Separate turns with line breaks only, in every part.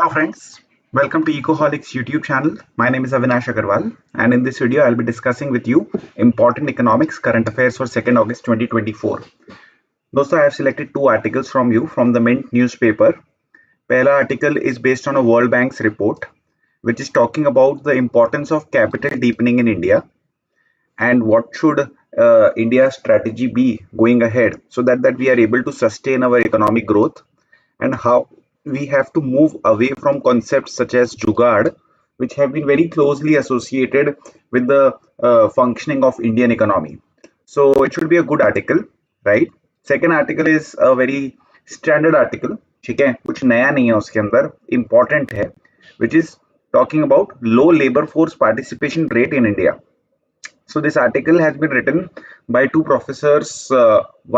Hello friends, welcome to Ecoholics YouTube channel. My name is Avinash Agarwal and in this video I'll be discussing with you important economics current affairs for 2nd August 2024. दोस्तों I have selected two articles from you from the Mint newspaper. पहला article is based on a World Bank's report which is talking about the importance of capital deepening in India and what should India's strategy be going ahead so that we are able to sustain our economic growth, and how we have to move away from concepts such as jugaad, which have been very closely associated with the functioning of Indian economy. So it should be a good article, right? Second article is a very standard article, ठीक है, कुछ नया नहीं है उसके अंदर, important है, which is talking about low labor force participation rate in India. So this article has been written by two professors,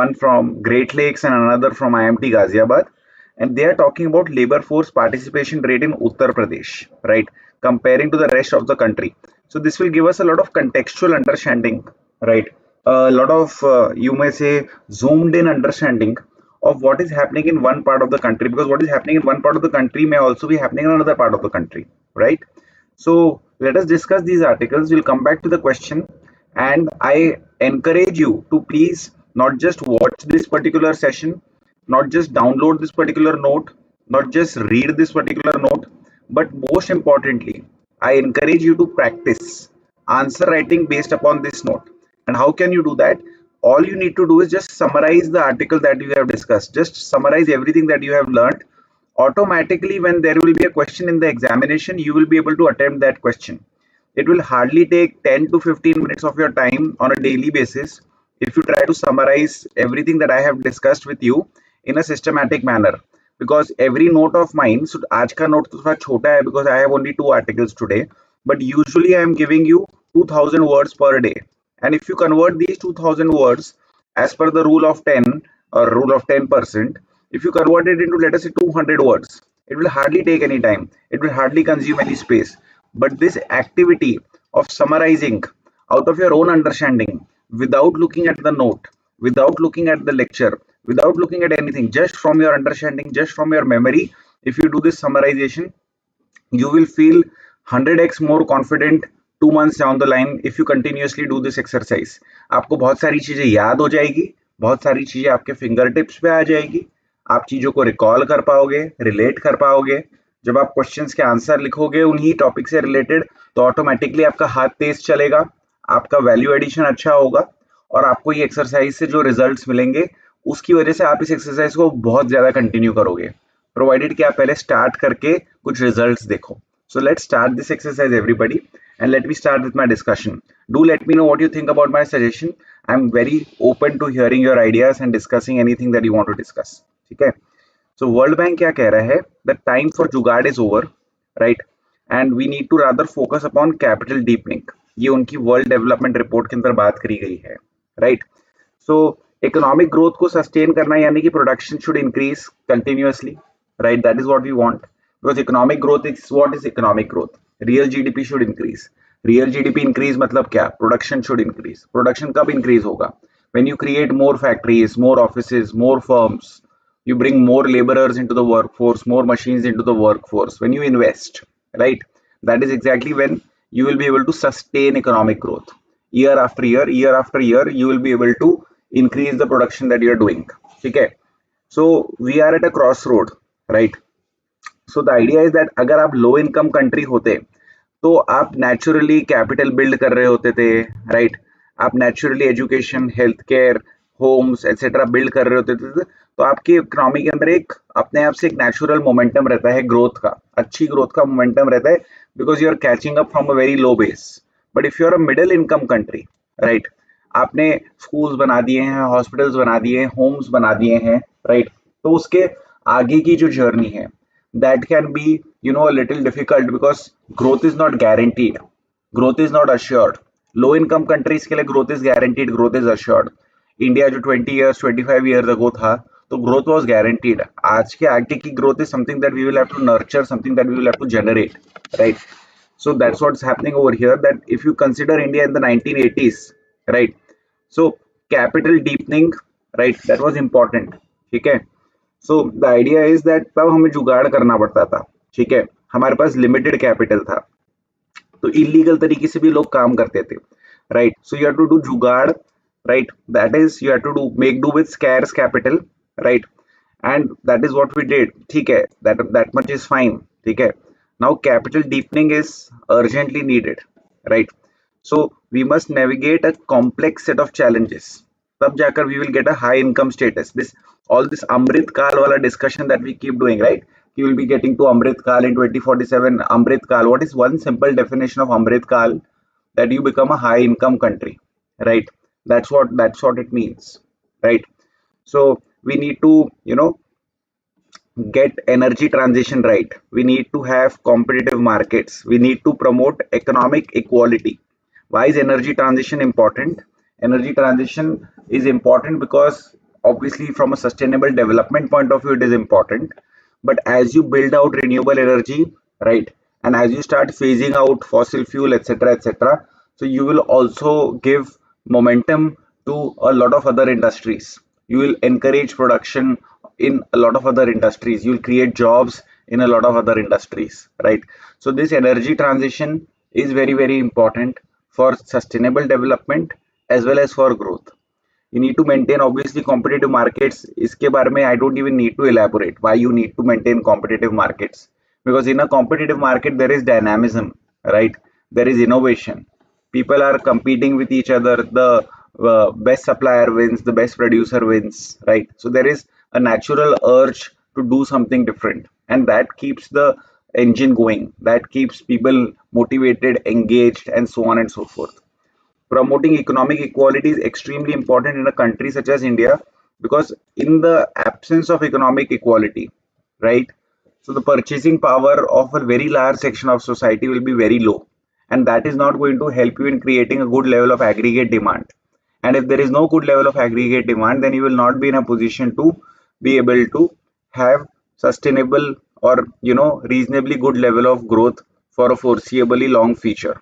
one from Great Lakes and another from IMT Ghaziabad, and they are talking about labor force participation rate in Uttar Pradesh, right, comparing to the rest of the country. So this will give us a lot of contextual understanding, right, a lot of you may say zoomed in understanding of what is happening in one part of the country, because what is happening in one part of the country may also be happening in another part of the country, right? So let us discuss these articles. We'll come back to the question, and I encourage you to please not just watch this particular session, not just download this particular note, not just read this particular note, but most importantly, I encourage you to practice answer writing based upon this note. And how can you do that? All you need to do is just summarize the article that you have discussed. Just summarize everything that you have learned. Automatically, when there will be a question in the examination, you will be able to attempt that question. It will hardly take 10 to 15 minutes of your time on a daily basis if you try to summarize everything that I have discussed with you in a systematic manner. Because every note of mine, so आज का note तो थोड़ा छोटा है because I have only 2 articles today, but usually I am giving you 2000 words per day. And if you convert these 2000 words as per the rule of 10 or rule of 10%, if you convert it into, let us say, 200 words, it will hardly take any time. It will hardly consume any space. But this activity of summarizing out of your own understanding, without looking at the note, without looking at the lecture, without looking at anything, just from your understanding, just from your memory, if you do this summarization, you will feel 100x more confident 2 months down the line if you continuously do this exercise. आपको बहुत सारी चीजें याद हो जाएगी, बहुत सारी चीजें आपके फिंगर टिप्स पे आ जाएगी, आप चीजों को रिकॉल कर पाओगे, रिलेट कर पाओगे. जब आप क्वेश्चंस के आंसर लिखोगे उन्हीं टॉपिक से रिलेटेड, तो ऑटोमेटिकली आपका हाथ तेज चलेगा, आपका वैल्यू एडिशन अच्छा होगा, और आपको ये एक्सरसाइज से जो रिजल्ट्स मिलेंगे उसकी वजह से आप इस एक्सरसाइज को बहुत ज्यादा कंटिन्यू करोगे, प्रोवाइडेड कि आप पहले स्टार्ट करके कुछ रिजल्ट्स देखो. So let's start this exercise, everybody, and let me start with my discussion. Do let me know what you think about my suggestion. I'm very open to hearing your ideas and discussing anything that you want to discuss. ठीक है? So World Bank क्या कह रहा है? The time for jugaad is over, right? And we need to rather focus upon capital deepening. ये उनकी World Development Report के अंदर बात करी गई है, right? So economic growth को sustain करना यानी कि production should increase continuously, right? That is what we want. Because economic growth is, what is economic growth? Real GDP should increase. Real GDP increase मतलब क्या? Production should increase. Production कब increase होगा? When you create more factories, more offices, more firms, you bring more laborers into the workforce, more machines into the workforce. When you invest, right? That is exactly when you will be able to sustain economic growth. Year after year, year after year, you will be able to increase the production that you are doing. Okay? So we are at a crossroad, right? So the idea is that अगर आप low income country होते तो आप naturally capital build कर रहे होते थे, right? आप naturally education, health care, homes etcetera build कर रहे होते थे, तो आपकी इकोनॉमी के अंदर एक अपने आप से एक नेचुरल मोमेंटम रहता है ग्रोथ का, अच्छी ग्रोथ का मोमेंटम रहता है, because you are catching up from a very low base. But if you are a middle income country, right, आपने स्कूल्स बना दिए हैं, हॉस्पिटल्स बना दिए हैं, होम्स बना दिए हैं, राइट, तो उसके आगे की जो जर्नी है that can be, you know, a little difficult because growth is not guaranteed, growth is not assured. Low income countries के लिए growth is guaranteed, growth is assured. India जो 20 years 25 years ago था, तो growth was guaranteed. आज के आगे की growth is something that we will have to nurture, something that we will have to generate, right? So that's what's happening over here, that if you consider India in the 1980s, right, so capital deepening, right, that was important. ठीक है? So the idea is that तब हमें जुगाड़ करना पड़ता था, ठीक है, हमारे पास लिमिटेड कैपिटल था, तो इलीगल तरीके से भी लोग काम करते थे, right. So you have to do jugaad, right, that is you have to do make do with scarce capital, right, and that is what we did. ठीक है, that much is fine. ठीक है, now capital deepening is urgently needed, right. So we must navigate a complex set of challenges, तब जाकर we will get a high income status. This all this amrit kal wala discussion that we keep doing, right, you will be getting to amrit kal in 2047. Amrit kal, what is one simple definition of amrit kal? That you become a high income country, right. That's what it means, right. So we need to, get energy transition right. We need to have competitive markets. We need to promote economic equality. Why is energy transition important? Energy transition is important because obviously from a sustainable development point of view it is important. But as you build out renewable energy, right, and as you start phasing out fossil fuel, etc., etc., so you will also give momentum to a lot of other industries. You will encourage production in a lot of other industries. You'll create jobs in a lot of other industries, right. So this energy transition is very, very important for sustainable development as well as for growth. You need to maintain obviously competitive markets. इसके बारे में I don't even need to elaborate why you need to maintain competitive markets, because in a competitive market there is dynamism, right, there is innovation, people are competing with each other, the best supplier wins, the best producer wins, right. So there is a natural urge to do something different, and that keeps the engine going, that keeps people motivated, engaged, and so on and so forth. Promoting economic equality is extremely important in a country such as India, because in the absence of economic equality, right, so the purchasing power of a very large section of society will be very low, and that is not going to help you in creating a good level of aggregate demand. And if there is no good level of aggregate demand, then you will not be in a position to be able to have sustainable or reasonably good level of growth for a foreseeably long future.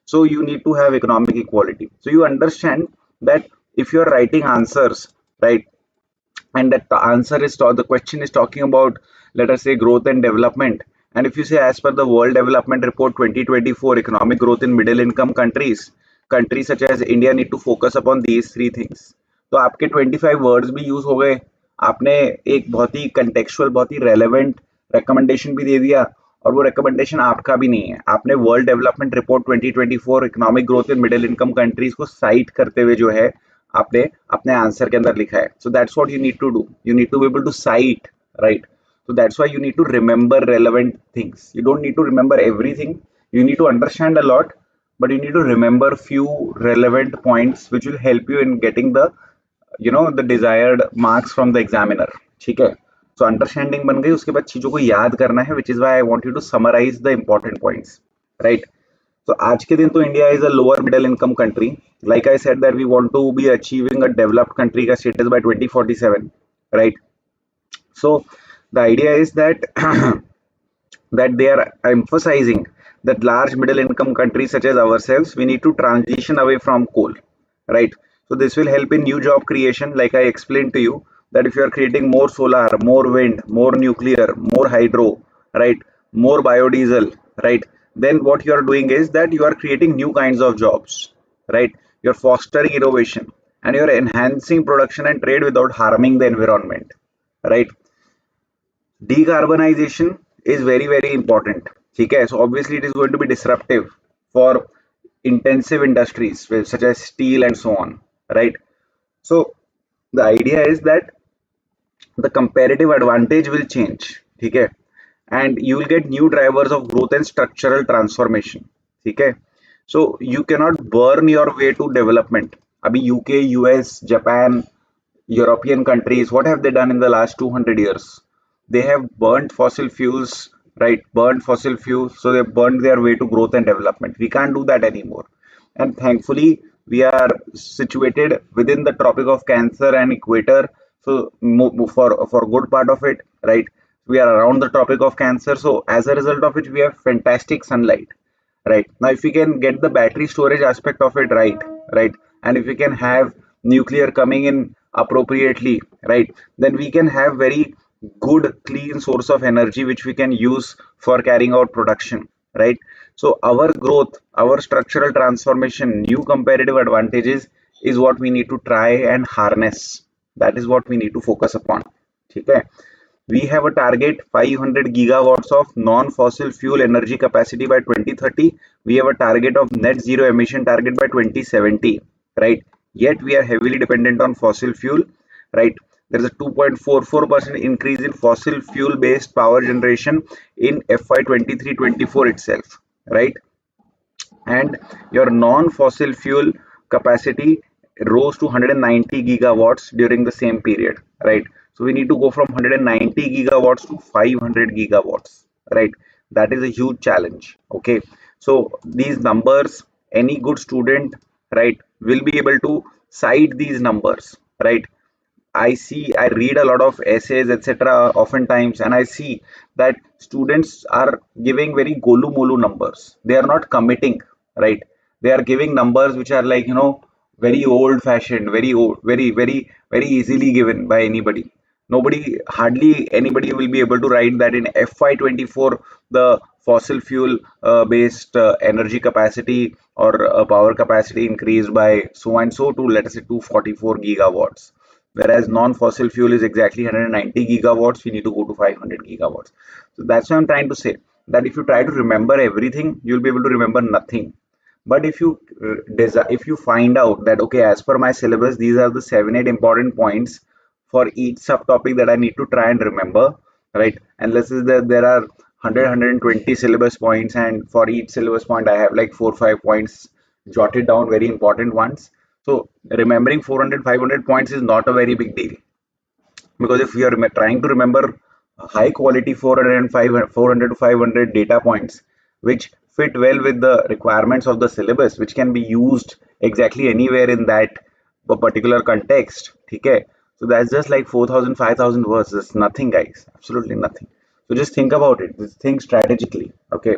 So you need to have economic equality. So you understand that if you're writing answers, right, and that the question is talking about, let us say, growth and development, and if you say as per the World Development Report 2024, economic growth in middle income countries such as India need to focus upon these three things. तो आपके 25 words भी use हो गए, आपने एक बहुत ही contextual, बहुत ही relevant recommendation भी दे दिया, और वो रिकमेंडेशन आपका भी नहीं है, आपने world development report 2024 economic growth in middle income countries को साइट करते हुए जो है आपने अपने आंसर के अंदर लिखा है. So that's what you need to do, you need to be able to cite, right. So that's why you need to remember relevant things. You don't need to remember everything. You need to understand a lot, but you need to remember few relevant points which will help you in getting the the desired marks from the examiner. ठीक है, so understanding बन गई, उसके बाद चीजों को याद करना है, which is why I want you to summarize the important points, right. So आज के दिन तो India is a lower middle income country. Like I said that we want to be achieving a developed country का status by 2047, right. So the idea is that that they are emphasizing that large middle income countries such as ourselves, we need to transition away from coal, right. So this will help in new job creation, like I explained to you, that if you are creating more solar, more wind, more nuclear, more hydro, right, more biodiesel, right, then what you are doing is that you are creating new kinds of jobs, right. You're fostering innovation and you're enhancing production and trade without harming the environment, right. Decarbonization is very, very important. Okay, so obviously it is going to be disruptive for intensive industries such as steel and so on, right. So the idea is that the comparative advantage will change, okay, and you will get new drivers of growth and structural transformation, okay. So you cannot burn your way to development. Abhi UK, US, Japan, European countries, what have they done in the last 200 years? They have burnt fossil fuels, right, burnt fossil fuels, so they burned their way to growth and development. We can't do that anymore, and thankfully we are situated within the tropic of Cancer and equator, so for good part of it, right, we are around the tropic of Cancer, so as a result of which we have fantastic sunlight, right. Now if we can get the battery storage aspect of it right, and if we can have nuclear coming in appropriately, right, then we can have very good clean source of energy which we can use for carrying out production, right? So our growth, our structural transformation, new competitive advantages is what we need to try and harness. That is what we need to focus upon. Okay, we have a target 500 gigawatts of non-fossil fuel energy capacity by 2030. We have a target of net zero emission target by 2070, right? Yet we are heavily dependent on fossil fuel, right? There is a 2.44% increase in fossil fuel based power generation in FY 23-24 itself, right? And your non-fossil fuel capacity rose to 190 gigawatts during the same period, right? So we need to go from 190 gigawatts to 500 gigawatts, right? That is a huge challenge. Okay, so these numbers, any good student, right, will be able to cite these numbers, right? I read a lot of essays, etc. oftentimes, and I see that students are giving very golu molu numbers. They are not committing, right? They are giving numbers which are like, very old fashioned, very old, very easily given by anybody. Hardly anybody will be able to write that in FY24, the fossil fuel based energy capacity or power capacity increased by so and so to, let us say, 244 gigawatts, whereas non-fossil fuel is exactly 190 gigawatts. We need to go to 500 gigawatts. So that's what I'm trying to say, that if you try to remember everything, you'll be able to remember nothing. But if you find out that, okay, as per my syllabus, these are the 7-8 important points for each subtopic that I need to try and remember, right? And let's say that there are 120 syllabus points, and for each syllabus point I have like 4 or 5 points jotted down, very important ones. So remembering 400 500 points is not a very big deal, because if we are trying to remember high quality 400 to 500 data points which fit well with the requirements of the syllabus, which can be used exactly anywhere in that particular context, okay? So that's just like 4,000 5,000 words. That's nothing, guys, absolutely nothing. So just think about it, just think strategically, okay?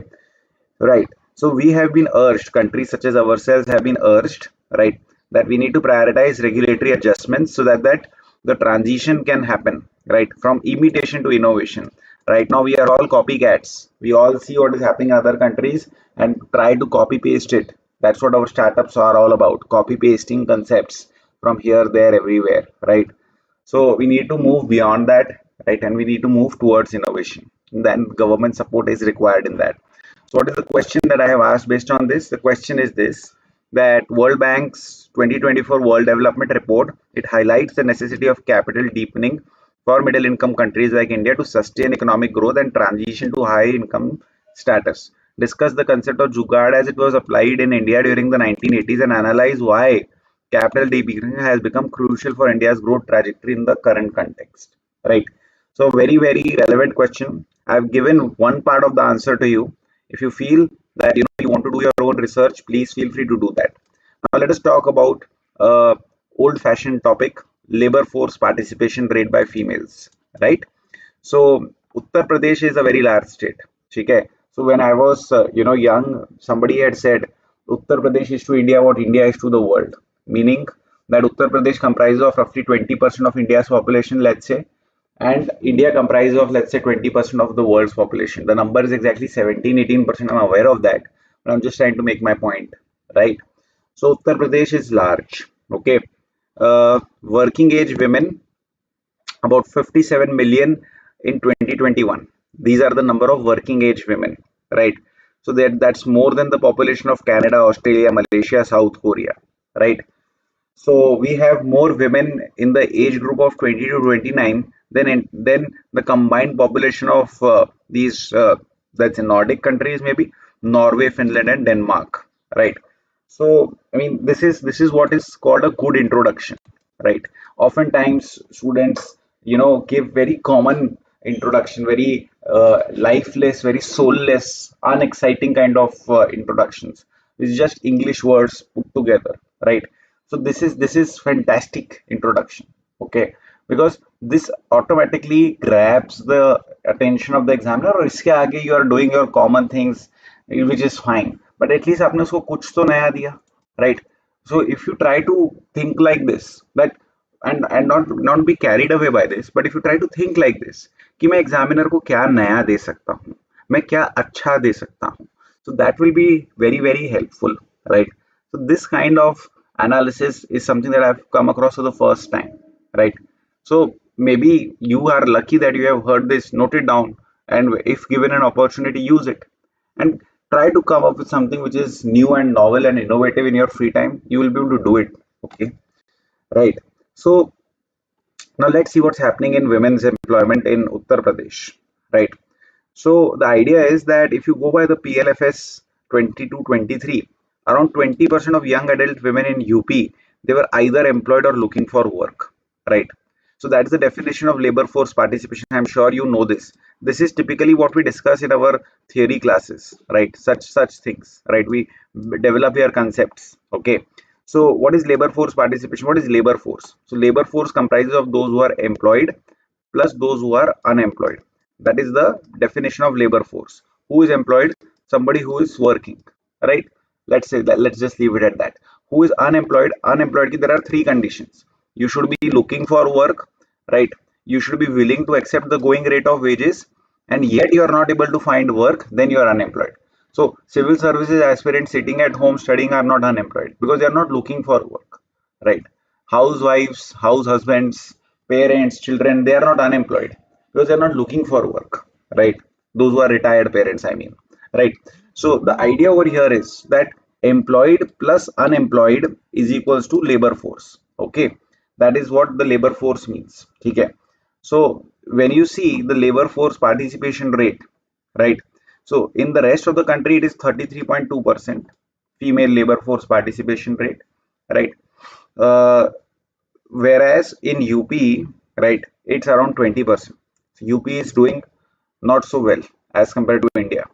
Right. So we have been urged, countries such as ourselves have been urged, right, that we need to prioritize regulatory adjustments so that the transition can happen, right, from imitation to innovation. Right now, we are all copycats. We all see what is happening in other countries and try to copy paste it. That's what our startups are all about, copy pasting concepts from here, there, everywhere, right? So we need to move beyond that, right, and we need to move towards innovation. Then government support is required in that. So what is the question that I have asked based on this? The question is this, that World Bank's 2024 World Development Report, it highlights the necessity of capital deepening for middle income countries like India to sustain economic growth and transition to high income status. Discuss the concept of jugaad as it was applied in India during the 1980s and analyze why capital deepening has become crucial for India's growth trajectory in the current context. Right. So very relevant question. I've given one part of the answer to you. If you feel that you want to do your own research, please feel free to do that. Now let us talk about old-fashioned topic: labor force participation rate by females. Right. So Uttar Pradesh is a very large state. Okay. So when I was young, somebody had said Uttar Pradesh is to India what India is to the world, meaning that Uttar Pradesh comprises of roughly 20% of India's population, let's say, and India comprises of, let's say, 20% of the world's population. The number is exactly 17-18%. I'm aware of that, but I'm just trying to make my point, right? So Uttar Pradesh is large. Okay. Working age women, about 57 million in 2021. These are the number of working age women, right? So that's more than the population of Canada, Australia, Malaysia, South Korea, right? So we have more women in the age group of 20 to 29 than the combined population of these that's in Nordic countries, maybe Norway, Finland, and Denmark, right? So I mean, this is what is called a good introduction, right? Oftentimes students give very common introduction, very lifeless, very soulless, unexciting kind of introductions. It's just English words put together, right? So this is fantastic introduction, okay, because this automatically grabs the attention of the examiner. और इसके आगे you are doing your common things, which is fine, but at least आपने उसको कुछ तो नया दिया, right? So if you try to think like this, that and not be carried away by this, but if you try to think like this कि मैं examiner को क्या नया दे सकता हूँ, मैं क्या अच्छा दे सकता हूँ, so that will be very helpful, right? So this kind of analysis is something that I've come across for the first time, right? So maybe you are lucky that you have heard this, note it down, and if given an opportunity, use it and try to come up with something which is new and novel and innovative in your free time. You will be able to do it. Okay, right? So now let's see what's happening in women's employment in Uttar Pradesh, right? So the idea is that if you go by the PLFS 22-23, around 20% of young adult women in UP, they were either employed or looking for work, right? So that's the definition of labor force participation. I'm sure you know this. This is typically what we discuss in our theory classes, right? Such things, right? We develop your concepts. Okay. So what is labor force participation? What is labor force? So labor force comprises of those who are employed plus those who are unemployed. That is the definition of labor force. Who is employed? Somebody who is working, right? Let's say that, let's just leave it at that. Who is unemployed? Unemployed, there are three conditions. You should be looking for work, right? You should be willing to accept the going rate of wages, and yet you are not able to find work, then you are unemployed. So civil services aspirants sitting at home studying are not unemployed because they are not looking for work, right? Housewives, house husbands, parents, children, they are not unemployed because they are not looking for work, right? Those who are retired parents, I mean, right? So the idea over here is that employed plus unemployed is equals to labor force. Okay, that is what the labor force means. Okay, so when you see the labor force participation rate, right? So in the rest of the country, it is 33.2% female labor force participation rate, right? Uh, Whereas in UP, right, it's around 20%. So UP is doing not so well as compared to India,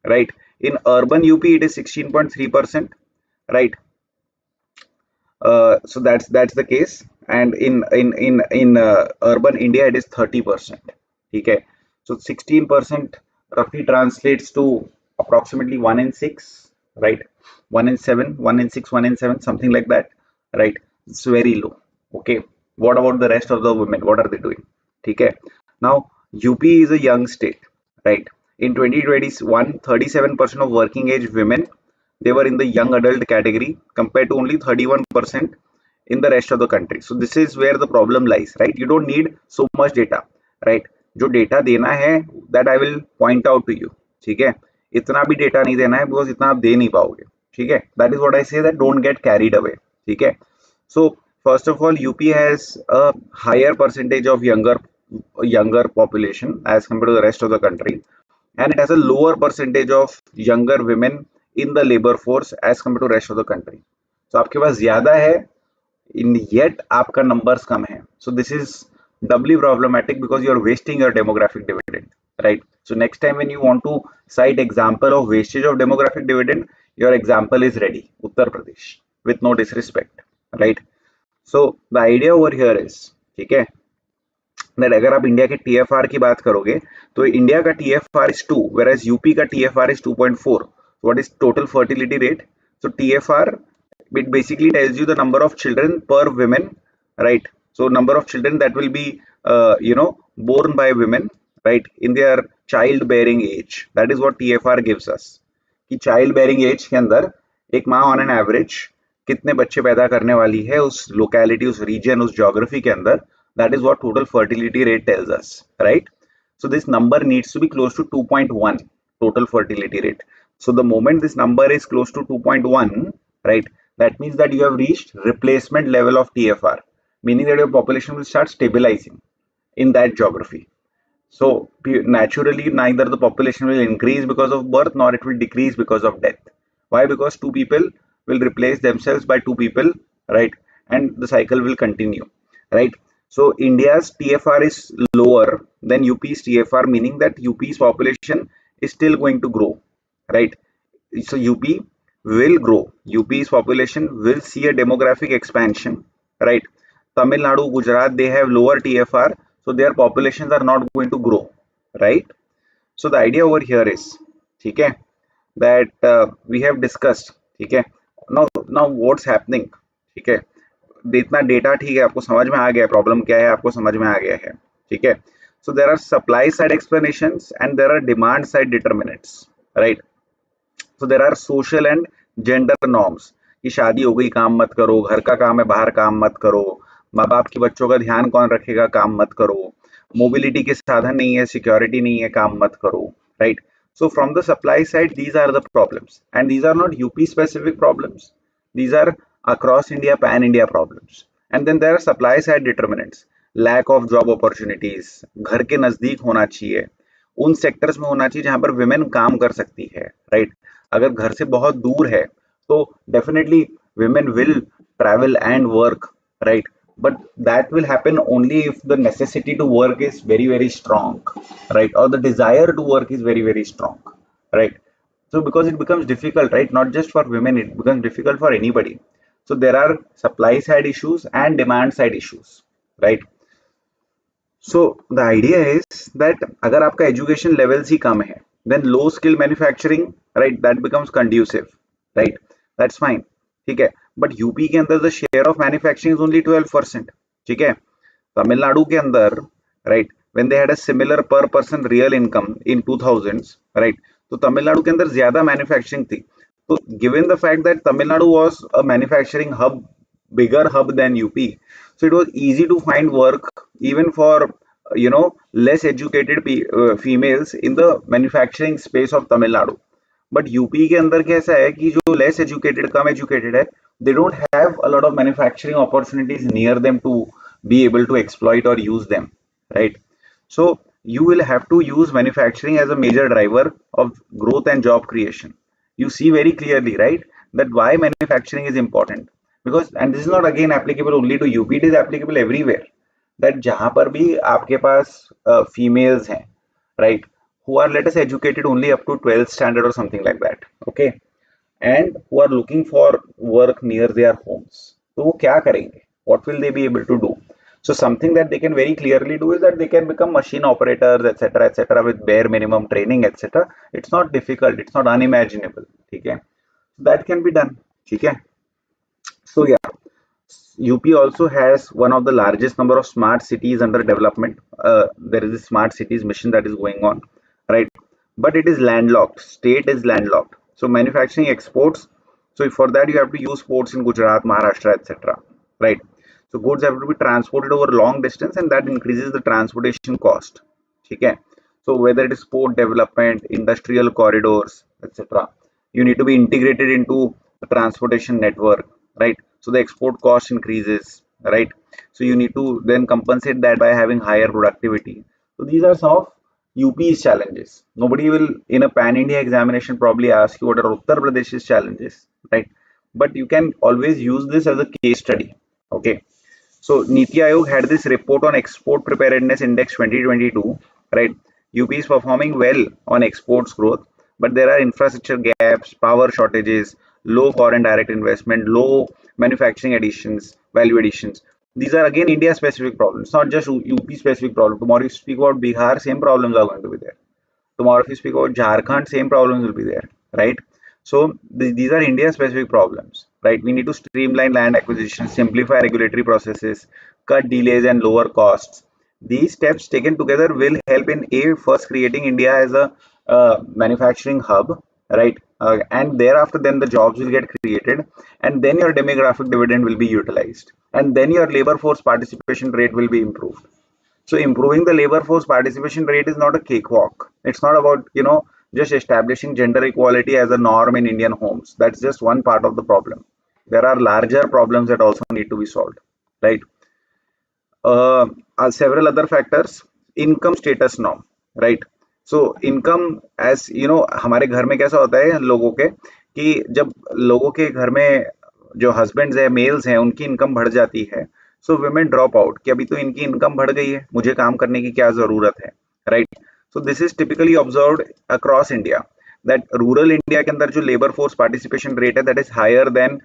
right? In urban UP, it is 16.3%, right? So that's the case, and in urban India, it is 30%. Okay, so 16% roughly translates to approximately 1 in 6, right? 1 in 7, 1 in 6, 1 in 7, something like that, right? It's very low. Okay, what about the rest of the women? What are they doing? Okay, now UP is a young state, right? In 2021, 37% of working age women, they were in the young adult category compared to only 31% in the rest of the country. So this is where the problem lies, right? You don't need so much data, right? जो data देना है that I will point out to you, ठीक है? इतना भी data नहीं देना है because इतना आप दे नहीं पाओगे, ठीक है? That is what I say, that don't get carried away, ठीक है? So first of all, UP has a higher percentage of younger population as compared to the rest of the country, and it has a lower percentage of younger women in the labor force as compared to rest of the country. So आपके पास ज्यादा है, in yet आपका numbers कम है. So this is doubly problematic because you are wasting your demographic dividend, right? So next time when you want to cite example of wastage of demographic dividend, your example is ready, Uttar Pradesh, with no disrespect, right? So the idea over here is, ठीक है, that अगर आप India के TFR की बात करोगे तो India का TFR is 2, whereas यूपी का TFR is 2.4. What is total fertility rate? So TFR, it basically tells you the number of children per women, right? So number of children that will be born by women, right, in their childbearing age. That is what TFR gives us, कि childbearing age के अंदर एक माँ on an average कितने बच्चे पैदा करने वाली है उस locality, उस region, उस geography के अंदर. That is what total fertility rate tells us, right? So this number needs to be close to 2.1 total fertility rate. So the moment this number is close to 2.1, right, that means that you have reached replacement level of TFR, meaning that your population will start stabilizing in that geography. So naturally, neither the population will increase because of birth nor it will decrease because of death. Why? Because two people will replace themselves by two people, right? And the cycle will continue, right? So India's TFR is lower than UP's TFR, meaning that UP's population is still going to grow, right? So UP will grow. UP's population will see a demographic expansion, right? Tamil Nadu, Gujarat, they have lower TFR, so their populations are not going to grow, right? So the idea over here is, okay, that we have discussed, okay. Now what's happening, okay? इतना data ठीक है, आपको समझ में आ गया problem क्या है, आपको समझ में आ गया है, ठीक है। So there are supply side explanations and there are demand side determinants, right. So there are social and gender norms कि शादी हो गई काम मत करो, घर का काम है बाहर काम मत करो, माँ बाप के बच्चों का ध्यान कौन रखेगा काम मत करो, मोबिलिटी के साधन नहीं है, सिक्योरिटी नहीं है, काम मत करो, right. So from the supply side, these are the problems, and these are not UP specific problems. These are across India, pan India problems. And then there are supply side determinants, lack of job opportunities, घर के नजदीक होना चाहिए, उन sectors में होना चाहिए जहां पर विमेन काम कर सकती है, राइट। अगर घर से बहुत दूर है तो definitely women will travel and work, right, but that will happen only if the necessity to work is very very strong, right, or the desire to work is very very strong, right. So because it becomes difficult, right, not just for women, it becomes difficult for anybody. So there are supply side issues and demand side issues, right. So the idea is that अगर आपका education levels ही कम है, then low skill manufacturing, right, that becomes conducive, right, that's fine, ठीक है। But UP के अंदर the share of manufacturing is only 12%, ठीक है। तमिलनाडु के अंदर, right, when they had a similar per person real income in 2000s, right, तो तमिलनाडु के अंदर ज्यादा मैन्युफैक्चरिंग थी। तो given the fact that Tamil Nadu was a manufacturing hub, bigger hub than UP, so it was easy to find work even for less educated females in the manufacturing space of Tamil Nadu. But UP के अंदर कैसा है कि जो less educated, कम educated है, they don't have a lot of manufacturing opportunities near them to be able to exploit और use them, right. So you will have to use manufacturing as a major driver of growth and job creation. You see very clearly, right, that why manufacturing is important, because, and this is not again applicable only to UP, it is applicable everywhere, that जहां पर भी आपके पास females हैं, right, who are, let us, educated only up to 12th standard or something like that, okay, and who are looking for work near their homes, तो वो क्या करेंगे, what will they be able to do? So something that they can very clearly do is that they can become machine operators, etc., with bare minimum training, etc. It's not difficult, it's not unimaginable, ठीक है, that can be done, ठीक है। So yeah, UP also has one of the largest number of smart cities under development. There is a smart cities mission that is going on, right? But it is landlocked. State is landlocked. So manufacturing exports. So for that you have to use ports in Gujarat, Maharashtra, etc. Right? So goods have to be transported over long distance, and that increases the transportation cost. Okay? So whether it is port development, industrial corridors, etc., you need to be integrated into the transportation network, right? So the export cost increases, right? So you need to then compensate that by having higher productivity. So these are some of UP's challenges. Nobody will in a pan-India examination probably ask you what are Uttar Pradesh's challenges, right? But you can always use this as a case study, okay? So Niti Aayog had this report on Export Preparedness Index 2022, right? UP is performing well on exports growth, but there are infrastructure gaps, power shortages, low foreign direct investment, low manufacturing additions, value additions. These are again India specific problems, not just UP specific problem. Tomorrow you speak about Bihar, same problems are going to be there. Tomorrow if you speak about Jharkhand, same problems will be there, right? So these are India specific problems, right? We need to streamline land acquisition, simplify regulatory processes, cut delays and lower costs. These steps taken together will help in first creating India as a manufacturing hub, right? And thereafter then the jobs will get created, and then your demographic dividend will be utilized, and then your labor force participation rate will be improved. So improving the labor force participation rate is not a cakewalk. It's not about, just establishing gender equality as a norm in Indian homes. That's just one part of the problem. There are larger problems that also need to be solved, right? Several other factors, income status norm, right? So income, as you know, हमारे घर में कैसा होता है लोगों के, कि जब लोगों के घर में जो हस्बैंड्स हैं, मेल्स हैं, उनकी इनकम बढ़ जाती है, सो women ड्रॉप आउट कि अभी तो इनकी इनकम बढ़ गई है, मुझे काम करने की क्या जरूरत है, right. So this is typically observed across India, that rural India के अंदर जो लेबर फोर्स पार्टिसिपेशन रेट है that is higher than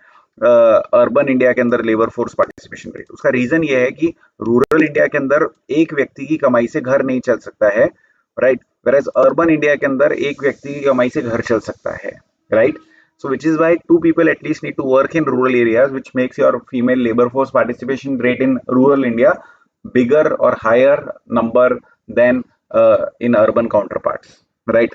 urban India के अंदर लेबर फोर्स पार्टिसिपेशन रेट। उसका रीजन ये है कि रूरल इंडिया के अंदर एक व्यक्ति की कमाई से घर नहीं चल सकता है, राइट, whereas अर्बन इंडिया के अंदर एक व्यक्ति की कमाई से घर चल सकता है, right. So which is why two people at least need to work in rural areas, which makes your female labor force participation rate in rural India bigger or higher number than in urban counterparts, right?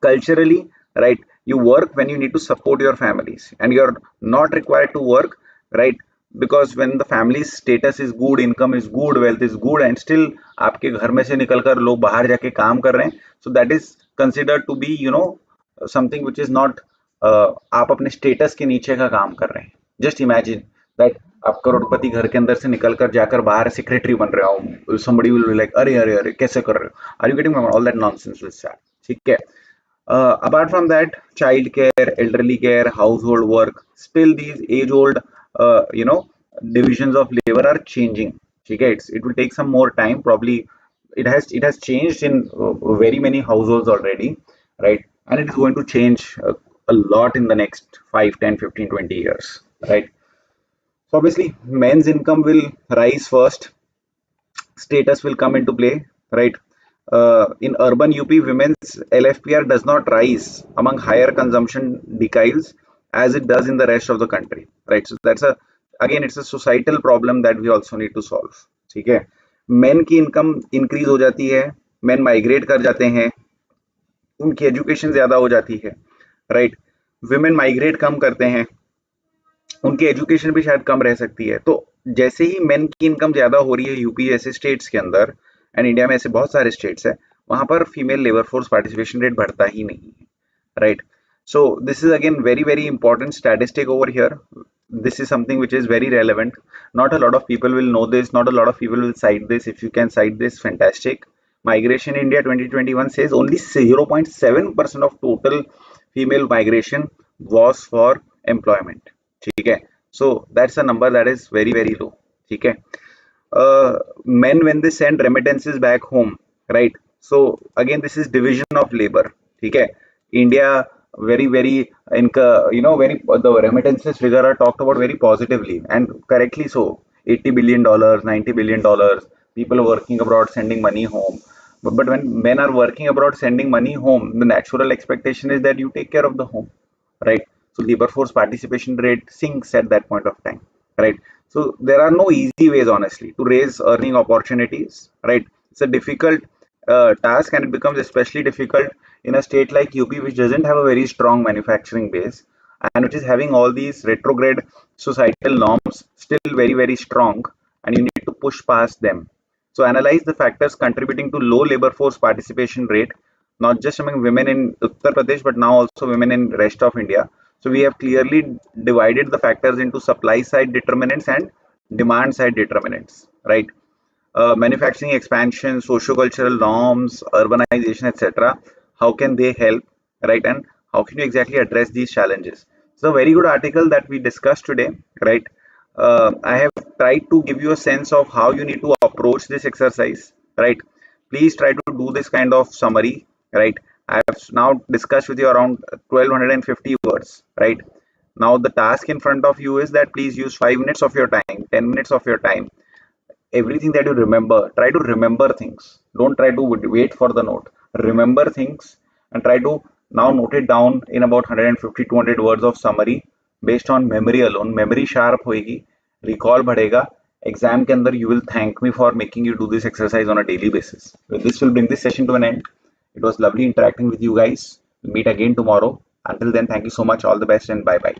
Culturally, right, you work when you need to support your families, and you're not required to work, right? Because when the family's status is good, income is good, wealth is good, and still आपके घर में से निकलकर लोग बाहर जाके काम कर रहे हैं, so that is considered to be, you know, something which is not आप अपने स्टेटस के नीचे का काम कर रहे हैं. जस्ट इमेजिन दैट आप करोड़पति घर के अंदर से निकलकर जाकर बाहर सेक्रेटरी बन रहे हो, somebody will be like अरे अरे अरे कैसे कर रहे हो, are you getting all that nonsense with that? ठीक है. Apart from that, child care, elderly care, household work, still these age-old, divisions of labor are changing. Okay, it will take some more time. Probably, it has changed in very many households already, right? And it is going to change a lot in the next 5, 10, 15, 20 years, right? So obviously, men's income will rise first. Status will come into play, right? In urban UP, women's LFPR does not rise among higher consumption deciles as it does in the rest of the country, right? So that's again, it's a societal problem that we also need to solve. ठीक है, men की income increase हो जाती है, men migrate कर जाते हैं, उनकी education ज़्यादा हो जाती है, right? Women migrate कम करते हैं, उनकी एजुकेशन भी शायद कम रह सकती है. तो जैसे ही मेन की इनकम ज्यादा हो रही है यूपी जैसे स्टेट्स के अंदर, एंड इंडिया में ऐसे बहुत सारे स्टेट्स है, वहां पर female labour force participation rate बढ़ता ही नहीं है, right? So this is again very very important statistic over here. This is something which is very relevant. Not a lot of people will know this, not a lot of people will cite this. If you can cite this, fantastic. Migration India 2021 says only 0.7% of total female migration was for employment. ठीक है, so that's a number that is very very low. ठीक है, men when they send remittances back home, right? So again this is division of labor. ठीक है, India very very very the remittances figure are talked about very positively and correctly so. $80 billion, $90 billion, people working abroad sending money home. But when men are working abroad sending money home, the natural expectation is that you take care of the home, right? So labor force participation rate sinks at that point of time, right? So there are no easy ways, honestly, to raise earning opportunities, right? It's a difficult task, and it becomes especially difficult in a state like UP, which doesn't have a very strong manufacturing base and which is having all these retrograde societal norms still very very strong, and you need to push past them. So analyze the factors contributing to low labor force participation rate, not just among women in Uttar Pradesh, but now also women in rest of India. So we have clearly divided the factors into supply side determinants and demand side determinants, right? Manufacturing expansion, socio-cultural norms, urbanization, etc. How can they help, right? And how can you exactly address these challenges? So a very good article that we discussed today, right? I have tried to give you a sense of how you need to approach this exercise, right? Please try to do this kind of summary, right? I have now discussed with you around 1250 words, right? Now the task in front of you is that please use 5 minutes of your time, 10 minutes of your time. Everything that you remember, try to remember things. Don't try to wait for the note. Remember things and try to now note it down in about 150 200 words of summary based on memory alone. Memory sharp होएगी, recall बढ़ेगा. Exam के अंदर you will thank me for making you do this exercise on a daily basis. With this will bring this session to an end. It was lovely interacting with you guys. We'll meet again tomorrow. Until then, thank you so much. All the best and bye bye.